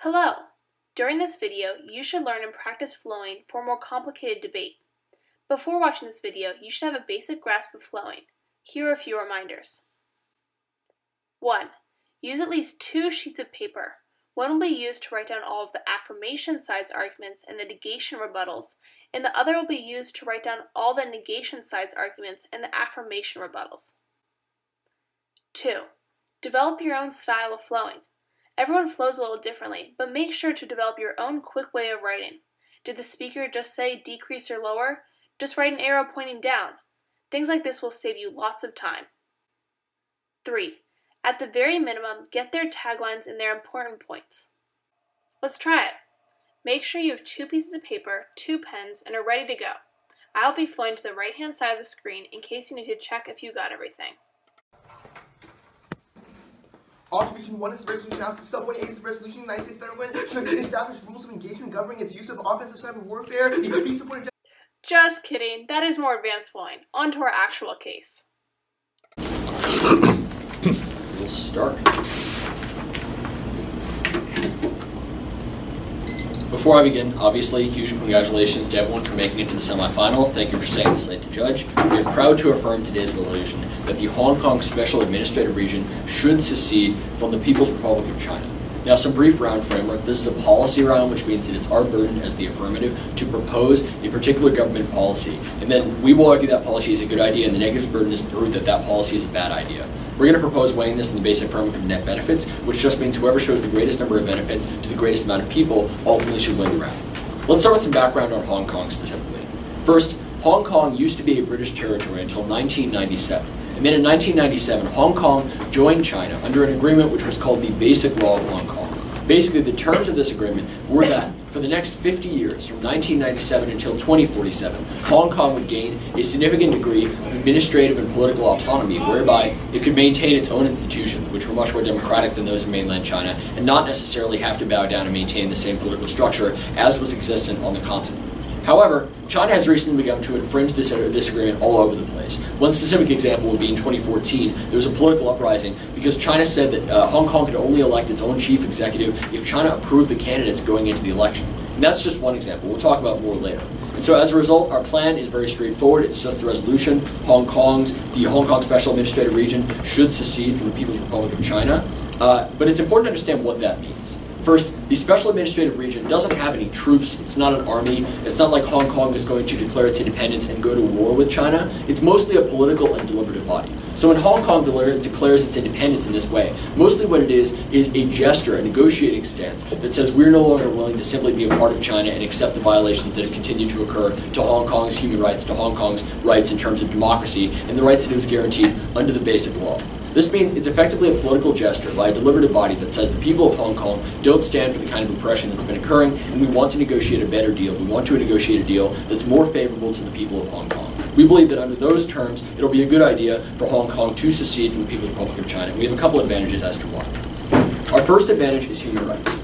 Hello! During this video, you should learn and practice flowing for a more complicated debate. Before watching this video, you should have a basic grasp of flowing. Here are a few reminders. 1. Use at least 2 sheets of paper. One will be used to write down all of the affirmation side's arguments and the negation rebuttals, and the other will be used to write down all the negation side's arguments and the affirmation rebuttals. 2. Develop your own style of flowing. Everyone flows a little differently, but make sure to develop your own quick way of writing. Did the speaker just say decrease or lower? Just write an arrow pointing down. Things like this will save you lots of time. 3. At the very minimum, get their taglines and their important points. Let's try it. Make sure you have 2 pieces of paper, 2 pens, and are ready to go. I'll be flowing to the right-hand side of the screen in case you need to check if you got everything. Observation 1 is the resolution analysis. Sub 1A is the resolution the United States federal government should establish rules of engagement governing its use of offensive cyber warfare. Be supported. Just kidding. That is more advanced flowing. On to our actual case. We'll start. Before I begin, obviously, huge congratulations to everyone for making it to the semifinal. Thank you for staying on the slate to judge. We are proud to affirm today's resolution that the Hong Kong Special Administrative Region should secede from the People's Republic of China. Now, some brief round framework. This is a policy round, which means that it's our burden as the affirmative to propose a particular government policy. And then we will argue that policy is a good idea, and the negative's burden is to prove that that policy is a bad idea. We're going to propose weighing this in the basic framework of net benefits, which just means whoever shows the greatest number of benefits to the greatest amount of people ultimately should win the round. Let's start with some background on Hong Kong specifically. First, Hong Kong used to be a British territory until 1997. And then in 1997, Hong Kong joined China under an agreement which was called the Basic Law of Hong Kong. Basically, the terms of this agreement were that for the next 50 years, from 1997 until 2047, Hong Kong would gain a significant degree of administrative and political autonomy, whereby it could maintain its own institutions, which were much more democratic than those in mainland China, and not necessarily have to bow down and maintain the same political structure as was existent on the continent. However, China has recently begun to infringe this agreement all over the place. One specific example would be in 2014, there was a political uprising because China said that Hong Kong could only elect its own chief executive if China approved the candidates going into the election. And that's just one example. We'll talk about more later. And so as a result, our plan is very straightforward. It's just the resolution. The Hong Kong Special Administrative Region should secede from the People's Republic of China. But it's important to understand what that means. First, the Special Administrative Region doesn't have any troops. It's not an army. It's not like Hong Kong is going to declare its independence and go to war with China. It's mostly a political and deliberative body. So when Hong Kong declares its independence in this way, mostly what it is a gesture, a negotiating stance that says we're no longer willing to simply be a part of China and accept the violations that have continued to occur to Hong Kong's human rights, to Hong Kong's rights in terms of democracy, and the rights that it was guaranteed under the Basic Law. This means it's effectively a political gesture by a deliberative body that says the people of Hong Kong don't stand for the kind of oppression that's been occurring, and we want to negotiate a better deal. We want to negotiate a deal that's more favorable to the people of Hong Kong. We believe that under those terms, it'll be a good idea for Hong Kong to secede from the People's Republic of China. We have a couple advantages as to why. Our first advantage is human rights.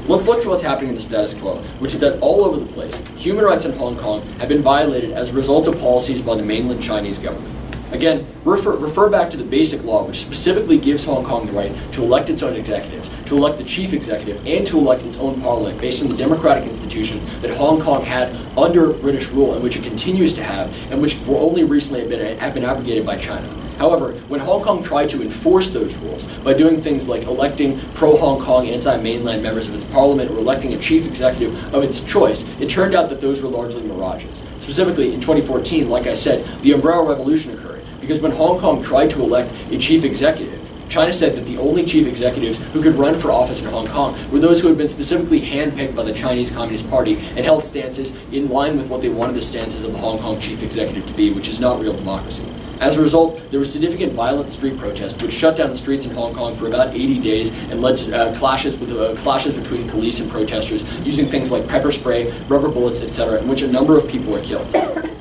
Let's look to what's happening in the status quo, which is that all over the place, human rights in Hong Kong have been violated as a result of policies by the mainland Chinese government. Again, refer back to the Basic Law, which specifically gives Hong Kong the right to elect its own executives, to elect the chief executive, and to elect its own parliament based on the democratic institutions that Hong Kong had under British rule and which it continues to have, and which were only recently have been abrogated by China. However, when Hong Kong tried to enforce those rules by doing things like electing pro-Hong Kong, anti-mainland members of its parliament or electing a chief executive of its choice, it turned out that those were largely mirages. Specifically, in 2014, like I said, the Umbrella Revolution occurred. Because when Hong Kong tried to elect a chief executive, China said that the only chief executives who could run for office in Hong Kong were those who had been specifically handpicked by the Chinese Communist Party and held stances in line with what they wanted the stances of the Hong Kong chief executive to be, which is not real democracy. As a result, there was significant violent street protests, which shut down the streets in Hong Kong for about 80 days and led to clashes between police and protesters using things like pepper spray, rubber bullets, etc., in which a number of people were killed.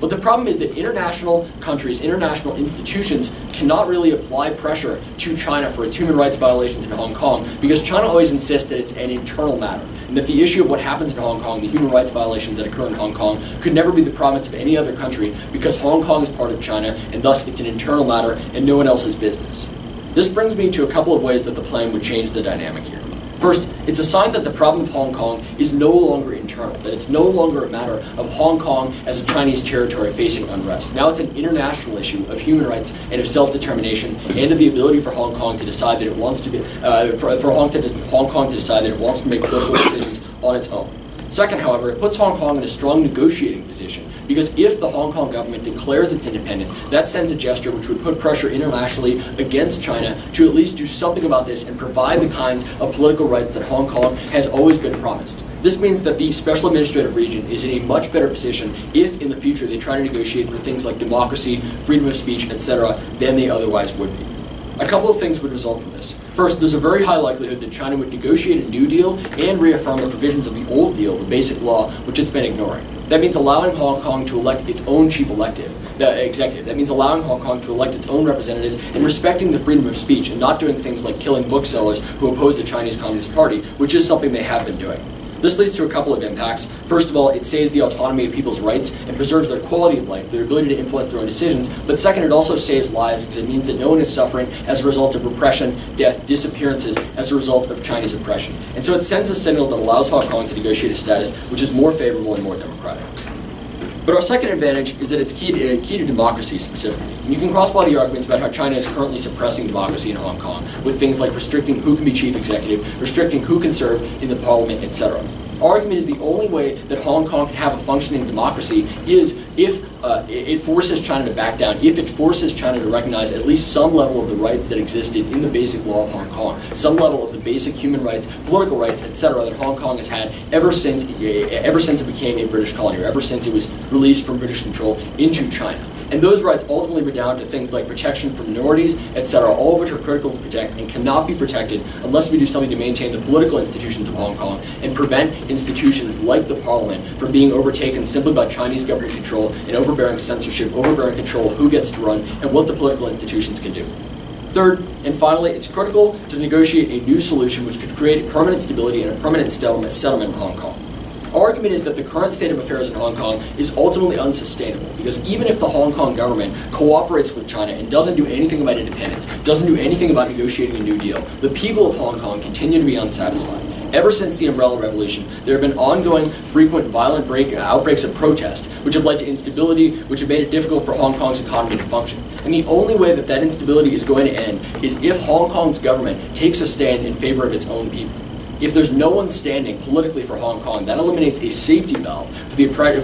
But the problem is that international countries, international institutions cannot really apply pressure to China for its human rights violations in Hong Kong because China always insists that it's an internal matter, and that the issue of what happens in Hong Kong, the human rights violations that occur in Hong Kong, could never be the province of any other country because Hong Kong is part of China, and thus it's an internal matter and no one else's business. This brings me to a couple of ways that the plan would change the dynamic here. First, it's a sign that the problem of Hong Kong is no longer internal, that it's no longer a matter of Hong Kong as a Chinese territory facing unrest. Now it's an international issue of human rights and of self-determination, and of the ability for Hong Kong to decide that it wants to be, for Hong Kong to decide that it wants to make political decisions on its own. Second, however, it puts Hong Kong in a strong negotiating position, because if the Hong Kong government declares its independence, that sends a gesture which would put pressure internationally against China to at least do something about this and provide the kinds of political rights that Hong Kong has always been promised. This means that the Special Administrative Region is in a much better position if in the future they try to negotiate for things like democracy, freedom of speech, etc., than they otherwise would be. A couple of things would result from this. First, there's a very high likelihood that China would negotiate a new deal and reaffirm the provisions of the old deal, the Basic Law, which it's been ignoring. That means allowing Hong Kong to elect its own chief executive. That means allowing Hong Kong to elect its own representatives and respecting the freedom of speech and not doing things like killing booksellers who oppose the Chinese Communist Party, which is something they have been doing. This leads to a couple of impacts. First of all, it saves the autonomy of people's rights and preserves their quality of life, their ability to influence their own decisions. But second, it also saves lives because it means that no one is suffering as a result of repression, death, disappearances as a result of Chinese oppression. And so it sends a signal that allows Hong Kong to negotiate a status which is more favorable and more democratic. But our second advantage is that it's key to democracy specifically. And you can cross by the arguments about how China is currently suppressing democracy in Hong Kong with things like restricting who can be chief executive, restricting who can serve in the parliament, etc. Our argument is the only way that Hong Kong can have a functioning democracy is if it forces China to back down, if it forces China to recognize at least some level of the rights that existed in the Basic Law of Hong Kong, some level of the basic human rights, political rights, etc. that Hong Kong has had ever since it became a British colony, or ever since it was released from British control into China. And those rights ultimately redound to things like protection for minorities, etc., all of which are critical to protect and cannot be protected unless we do something to maintain the political institutions of Hong Kong and prevent institutions like the parliament from being overtaken simply by Chinese government control and overbearing censorship, overbearing control of who gets to run and what the political institutions can do. Third, and finally, it's critical to negotiate a new solution which could create permanent stability and a permanent settlement in Hong Kong. Our argument is that the current state of affairs in Hong Kong is ultimately unsustainable, because even if the Hong Kong government cooperates with China and doesn't do anything about independence, doesn't do anything about negotiating a new deal, the people of Hong Kong continue to be unsatisfied. Ever since the Umbrella Revolution, there have been ongoing, frequent, violent outbreaks of protest, which have led to instability, which have made it difficult for Hong Kong's economy to function. And the only way that that instability is going to end is if Hong Kong's government takes a stand in favor of its own people. If there's no one standing politically for Hong Kong, that eliminates a safety valve for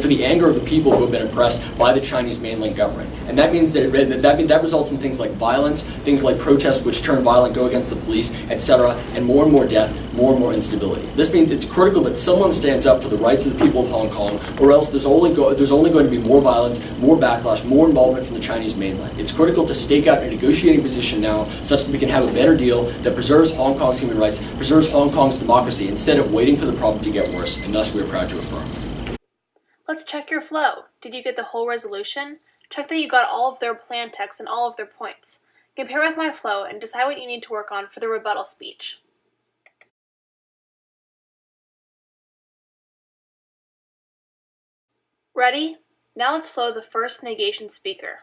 the anger of the people who have been oppressed by the Chinese mainland government. And that means that results in things like violence, things like protests which turn violent, go against the police, etc., and more death, more and more instability. This means it's critical that someone stands up for the rights of the people of Hong Kong, or else there's only going to be more violence, more backlash, more involvement from the Chinese mainland. It's critical to stake out a negotiating position now such that we can have a better deal that preserves Hong Kong's human rights, preserves Hong Kong's democracy, instead of waiting for the problem to get worse, and thus we are proud to affirm. Let's check your flow. Did you get the whole resolution? Check that you got all of their plan text and all of their points. Compare with my flow and decide what you need to work on for the rebuttal speech. Ready? Now let's flow the first negation speaker.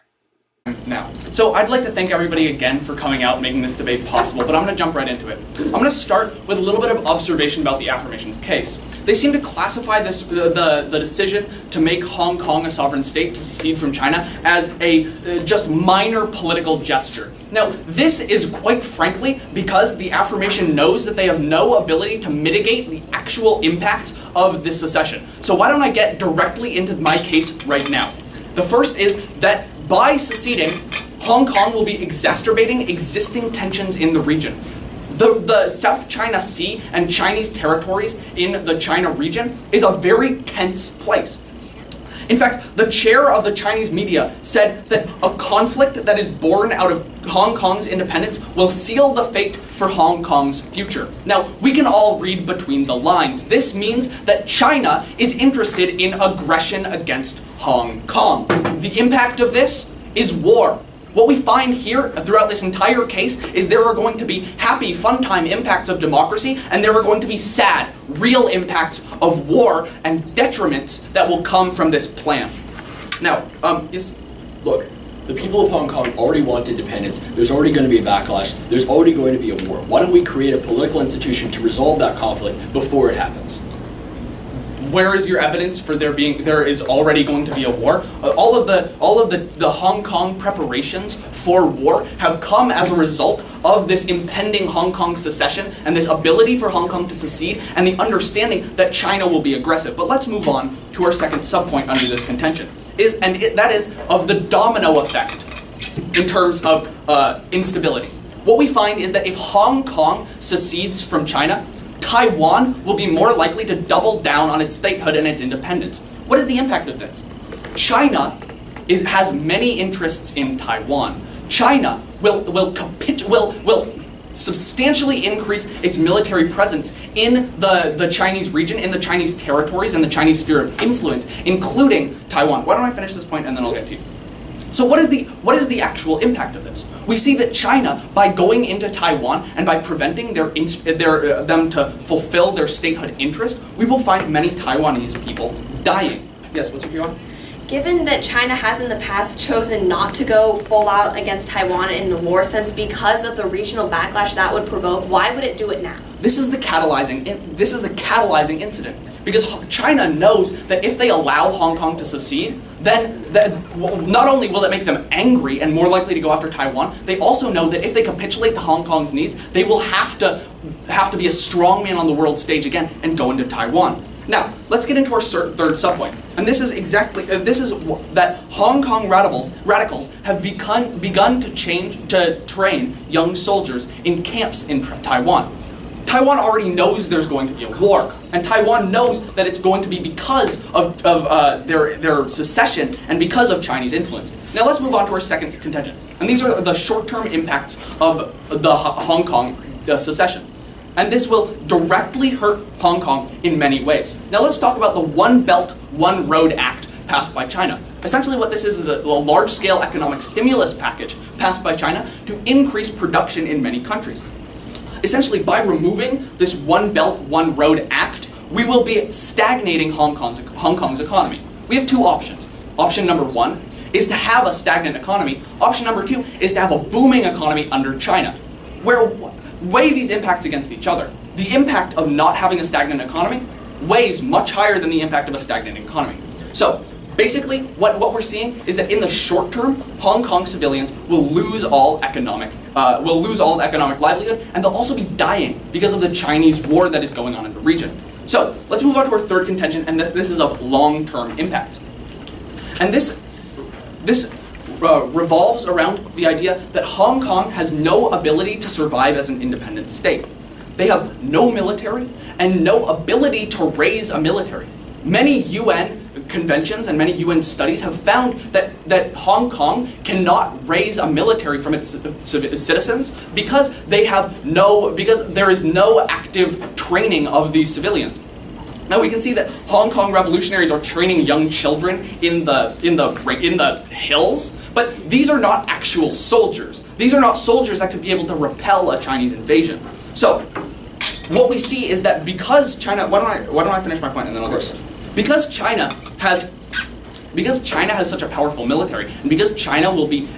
Now. So I'd like to thank everybody again for coming out and making this debate possible, but I'm going to jump right into it. I'm going to start with a little bit of observation about the affirmations case. They seem to classify this, the decision to make Hong Kong a sovereign state, to secede from China, as a just minor political gesture. Now, this is quite frankly because the affirmation knows that they have no ability to mitigate the actual impact of this secession. So why don't I get directly into my case right now? The first is that by seceding, Hong Kong will be exacerbating existing tensions in the region. The South China Sea and Chinese territories in the China region is a very tense place. In fact, the chair of the Chinese media said that a conflict that is born out of Hong Kong's independence will seal the fate for Hong Kong's future. Now, we can all read between the lines. This means that China is interested in aggression against Hong Kong. The impact of this is war. What we find here throughout this entire case is there are going to be happy, fun time impacts of democracy, and there are going to be sad, real impacts of war and detriments that will come from this plan. Now, yes? Look, The people of Hong Kong already want independence. There's already going to be a backlash. There's already going to be a war. Why don't we create a political institution to resolve that conflict before it happens? Where is your evidence for there is already going to be a war? All of the Hong Kong preparations for war have come as a result of this impending Hong Kong secession and this ability for Hong Kong to secede and the understanding that China will be aggressive. But let's move on to our second subpoint under this contention. That is of the domino effect in terms of instability. What we find is that if Hong Kong secedes from China, Taiwan will be more likely to double down on its statehood and its independence. What is the impact of this? China has many interests in Taiwan. China will substantially increase its military presence in the Chinese region, in the Chinese territories, and the Chinese sphere of influence, including Taiwan. Why don't I finish this point and then I'll get to you. So what is the actual impact of this? We see that China, by going into Taiwan and by preventing them to fulfill their statehood interest, we will find many Taiwanese people dying. Yes, what's your view? Given that China has in the past chosen not to go full out against Taiwan in the war sense because of the regional backlash that would provoke, why would it do it now? This is a catalyzing incident. Because China knows that if they allow Hong Kong to secede, then not only will it make them angry and more likely to go after Taiwan, they also know that if they capitulate to Hong Kong's needs, they will have to be a strong man on the world stage again and go into Taiwan. Now, let's get into our third subpoint. And this is that Hong Kong radicals have begun to train young soldiers in camps in Taiwan. Taiwan already knows there's going to be a war, and Taiwan knows that it's going to be because of their secession and because of Chinese influence. Now let's move on to our second contention, and these are the short-term impacts of the Hong Kong secession. And this will directly hurt Hong Kong in many ways. Now let's talk about the One Belt, One Road Act passed by China. Essentially what this is a large-scale economic stimulus package passed by China to increase production in many countries. Essentially, by removing this One Belt, One Road Act, we will be stagnating Hong Kong's economy. We have two options. Option number one is to have a stagnant economy. Option number two is to have a booming economy under China. Weigh these impacts against each other. The impact of not having a stagnant economy weighs much higher than the impact of a stagnant economy. So, basically, what we're seeing is that in the short term, Hong Kong civilians will lose all economic livelihood, and they'll also be dying because of the Chinese war that is going on in the region. So let's move on to our third contention, and this is of long-term impact. And this revolves around the idea that Hong Kong has no ability to survive as an independent state. They have no military and no ability to raise a military. Many UN conventions and many UN studies have found that Hong Kong cannot raise a military from its citizens because there is no active training of these civilians. Now we can see that Hong Kong revolutionaries are training young children in the hills, but these are not actual soldiers. These are not soldiers that could be able to repel a Chinese invasion. So what we see is that because China, why don't I finish my point and then I'll go. Because China has such a powerful military, and because China will be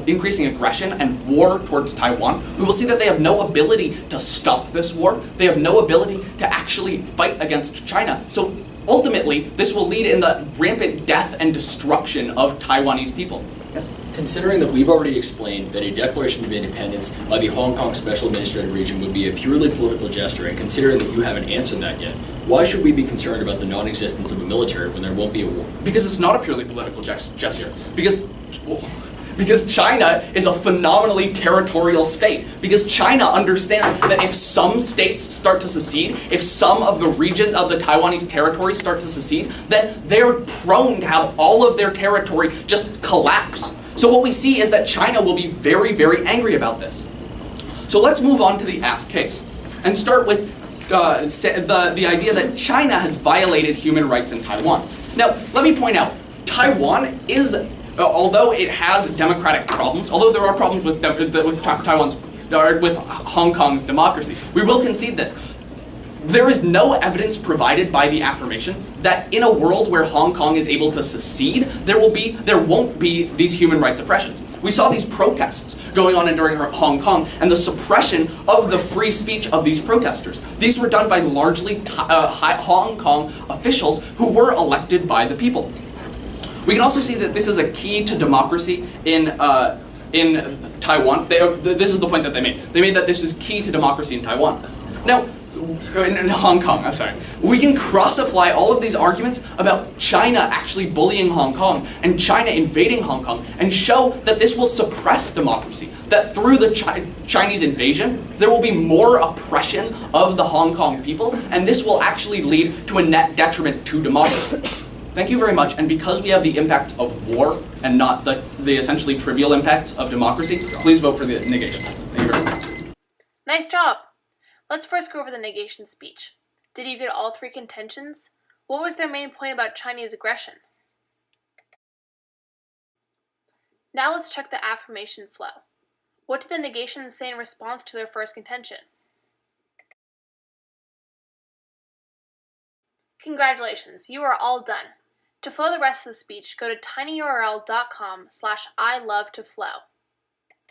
increasing aggression and war towards Taiwan, we will see that they have no ability to stop this war. They have no ability to actually fight against China. So ultimately, this will lead in the rampant death and destruction of Taiwanese people. Yes? Considering that we've already explained that a declaration of independence by the Hong Kong Special Administrative Region would be a purely political gesture, and considering that you haven't answered that yet, why should we be concerned about the non-existence of a military when there won't be a war? Because it's not a purely political gesture. Because China is a phenomenally territorial state. Because China understands that if some states start to secede, if some of the regions of the Taiwanese territory start to secede, then they're prone to have all of their territory just collapse. So what we see is that China will be very, very angry about this. So let's move on to the Aft case and start with the idea that China has violated human rights in Taiwan. Now, let me point out, Taiwan is, although it has democratic problems, although there are problems with Hong Kong's democracy, we will concede this. There is no evidence provided by the affirmation that in a world where Hong Kong is able to secede, there won't be these human rights oppressions. We saw these protests going on during Hong Kong and the suppression of the free speech of these protesters. These were done by largely Hong Kong officials who were elected by the people. We can also see that this is a key to democracy in Taiwan. This is the point that they made. They made that this is key to democracy in Taiwan. Now, in Hong Kong, I'm sorry. We can cross-apply all of these arguments about China actually bullying Hong Kong and China invading Hong Kong and show that this will suppress democracy, that through the Chinese invasion, there will be more oppression of the Hong Kong people, and this will actually lead to a net detriment to democracy. Thank you very much, and because we have the impact of war and not the essentially trivial impact of democracy, please vote for the negation. Thank you very much. Nice job! Let's first go over the negation speech. Did you get all three contentions? What was their main point about Chinese aggression? Now let's check the affirmation flow. What did the negations say in response to their first contention? Congratulations, you are all done. To flow the rest of the speech, go to tinyurl.com/ilovetoflow.